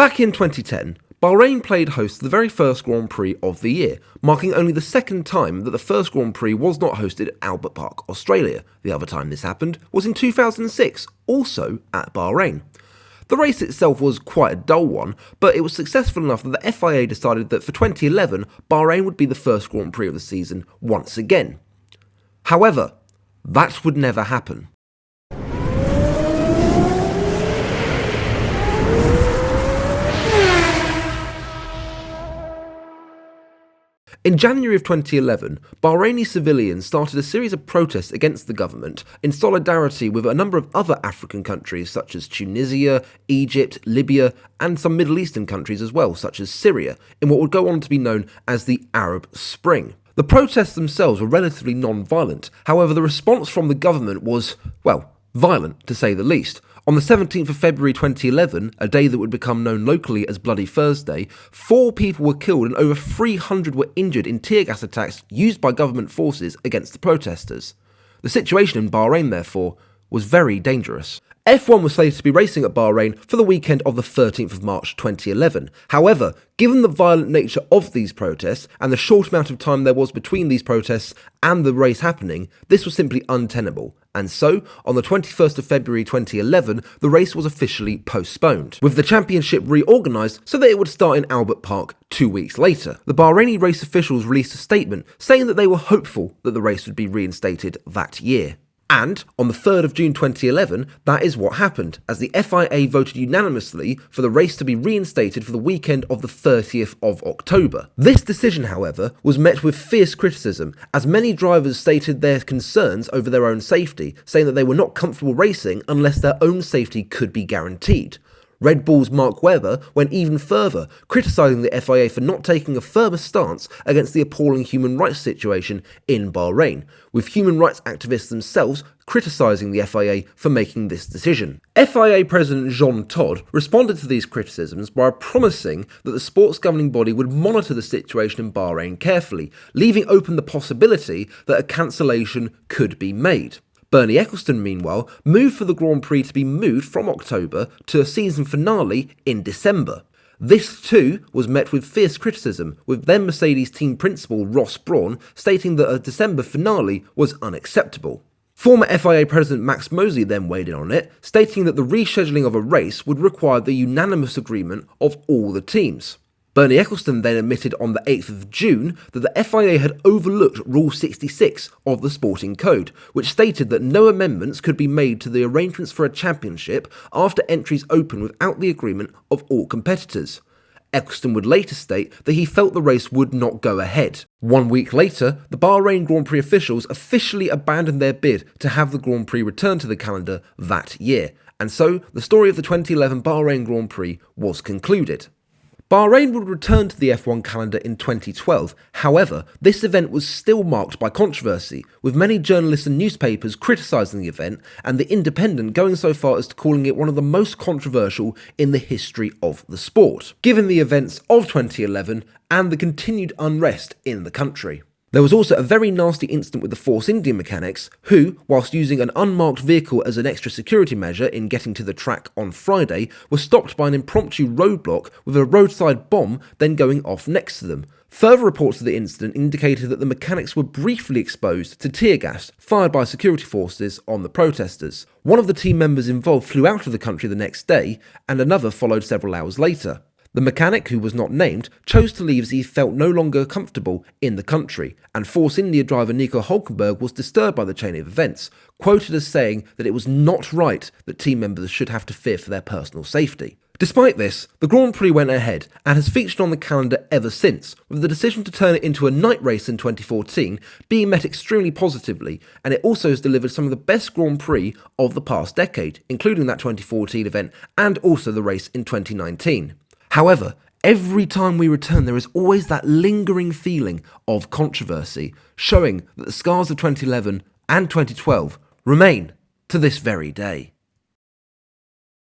Back in 2010, Bahrain played host to the very first Grand Prix of the year, marking only the second time that the first Grand Prix was not hosted at Albert Park, Australia. The other time this happened was in 2006, also at Bahrain. The race itself was quite a dull one, but it was successful enough that the FIA decided that for 2011, Bahrain would be the first Grand Prix of the season once again. However, that would never happen. In January of 2011, Bahraini civilians started a series of protests against the government in solidarity with a number of other African countries such as Tunisia, Egypt, Libya, and some Middle Eastern countries as well, such as Syria, in what would go on to be known as the Arab Spring. The protests themselves were relatively non-violent, however the response from the government was, well, violent to say the least. On the 17th of February 2011, a day that would become known locally as Bloody Thursday, 4 people were killed and over 300 were injured in tear gas attacks used by government forces against the protesters. The situation in Bahrain, therefore, was very dangerous. F1 was slated to be racing at Bahrain for the weekend of the 13th of March 2011. However, given the violent nature of these protests and the short amount of time there was between these protests and the race happening, this was simply untenable. And so, on the 21st of February 2011, the race was officially postponed, with the championship reorganised so that it would start in Albert Park 2 weeks later. The Bahraini race officials released a statement saying that they were hopeful that the race would be reinstated that year. And, on the 3rd of June 2011, that is what happened, as the FIA voted unanimously for the race to be reinstated for the weekend of the 30th of October. This decision, however, was met with fierce criticism, as many drivers stated their concerns over their own safety, saying that they were not comfortable racing unless their own safety could be guaranteed. Red Bull's Mark Webber went even further, criticising the FIA for not taking a firmer stance against the appalling human rights situation in Bahrain, with human rights activists themselves criticising the FIA for making this decision. FIA President Jean Todt responded to these criticisms by promising that the sports governing body would monitor the situation in Bahrain carefully, leaving open the possibility that a cancellation could be made. Bernie Ecclestone, meanwhile, moved for the Grand Prix to be moved from October to a season finale in December. This too was met with fierce criticism, with then Mercedes team principal Ross Brawn stating that a December finale was unacceptable. Former FIA President Max Mosley then weighed in on it, stating that the rescheduling of a race would require the unanimous agreement of all the teams. Bernie Ecclestone then admitted on the 8th of June that the FIA had overlooked Rule 66 of the Sporting Code, which stated that no amendments could be made to the arrangements for a championship after entries open without the agreement of all competitors. Ecclestone would later state that he felt the race would not go ahead. 1 week later, the Bahrain Grand Prix officials officially abandoned their bid to have the Grand Prix return to the calendar that year, and so the story of the 2011 Bahrain Grand Prix was concluded. Bahrain would return to the F1 calendar in 2012, however, this event was still marked by controversy, with many journalists and newspapers criticising the event, and The Independent going so far as to calling it one of the most controversial in the history of the sport, given the events of 2011 and the continued unrest in the country. There was also a very nasty incident with the Force India mechanics, who, whilst using an unmarked vehicle as an extra security measure in getting to the track on Friday, were stopped by an impromptu roadblock with a roadside bomb then going off next to them. Further reports of the incident indicated that the mechanics were briefly exposed to tear gas fired by security forces on the protesters. One of the team members involved flew out of the country the next day, and another followed several hours later. The mechanic, who was not named, chose to leave as he felt no longer comfortable in the country, and Force India driver Nico Hulkenberg was disturbed by the chain of events, quoted as saying that it was not right that team members should have to fear for their personal safety. Despite this, the Grand Prix went ahead and has featured on the calendar ever since, with the decision to turn it into a night race in 2014 being met extremely positively, and it also has delivered some of the best Grand Prix of the past decade, including that 2014 event and also the race in 2019. However, every time we return, there is always that lingering feeling of controversy, showing that the scars of 2011 and 2012 remain to this very day.